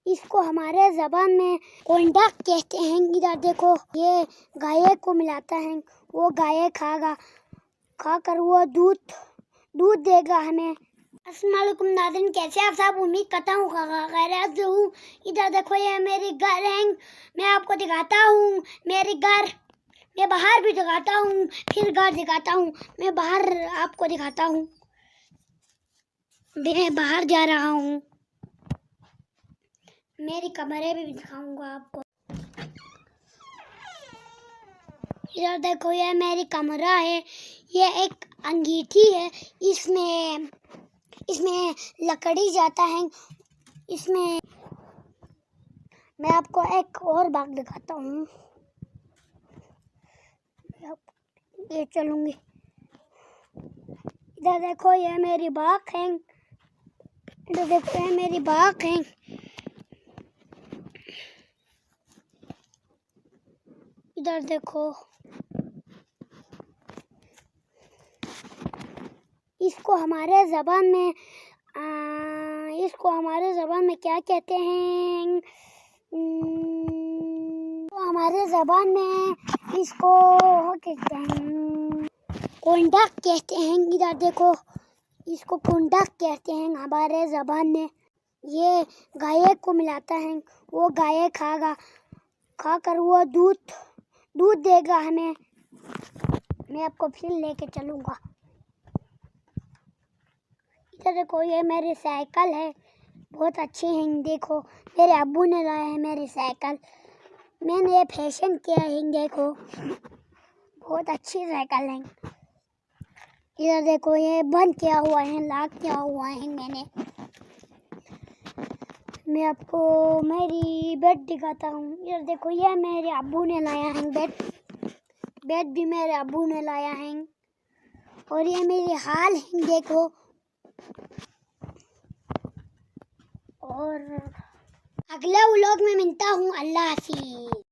इसको हमारे जबान में कोंडा कहते हैं। इधर देखो, ये गाय को मिलाता है, वो गाय खाकर वो दूध देगा हमें। अस्सलाम वालेकुम नाज़रीन, कैसे आप सब? उम्मीद करता हूँ खैरियत से हूँ। इधर देखो, ये मेरी घर है, मैं आपको दिखाता हूँ मेरी घर। मैं बाहर भी दिखाता हूँ, फिर घर दिखाता हूँ। मैं बाहर आपको दिखाता हूँ, मैं बाहर जा रहा हूँ। मेरी कमरे भी दिखाऊंगा आपको। इधर देखो, ये मेरी कमरा है, ये एक अंगीठी है, इसमें लकड़ी जाता है। इसमें मैं आपको एक और बाग दिखाता हूँ, ये चलूंगी। इधर देखो, ये मेरी बाग है। इधर देखो, ये मेरी बाग है। इधर देखो, इसको हमारे जबान में क्या कहते हैं? हमारे जबान में इसको कहते हैं, कोंडा कहते हैं। इधर देखो, इसको कोंडा कहते हैं हमारे जबान में। ये गाय को मिलाता है, वो गाय खाकर वो दूध देगा हमें। मैं आपको फिर लेके चलूँगा। इधर देखो, ये मेरी साइकिल है, बहुत अच्छी है। देखो, मेरे अब्बू ने लाया है मेरी साइकिल, मैंने ये फैशन किया है। देखो, बहुत अच्छी साइकिल है। इधर देखो, ये बंद किया हुआ है, लॉक किया हुआ है मैंने। मैं आपको मेरी बेड दिखाता हूँ। इधर देखो, ये मेरे अब्बू ने लाया है बेड भी मेरे अब्बू ने लाया है। और ये मेरी हाल है, देखो। और अगले व्लॉग में मिलता हूँ। अल्लाह हाफिज़।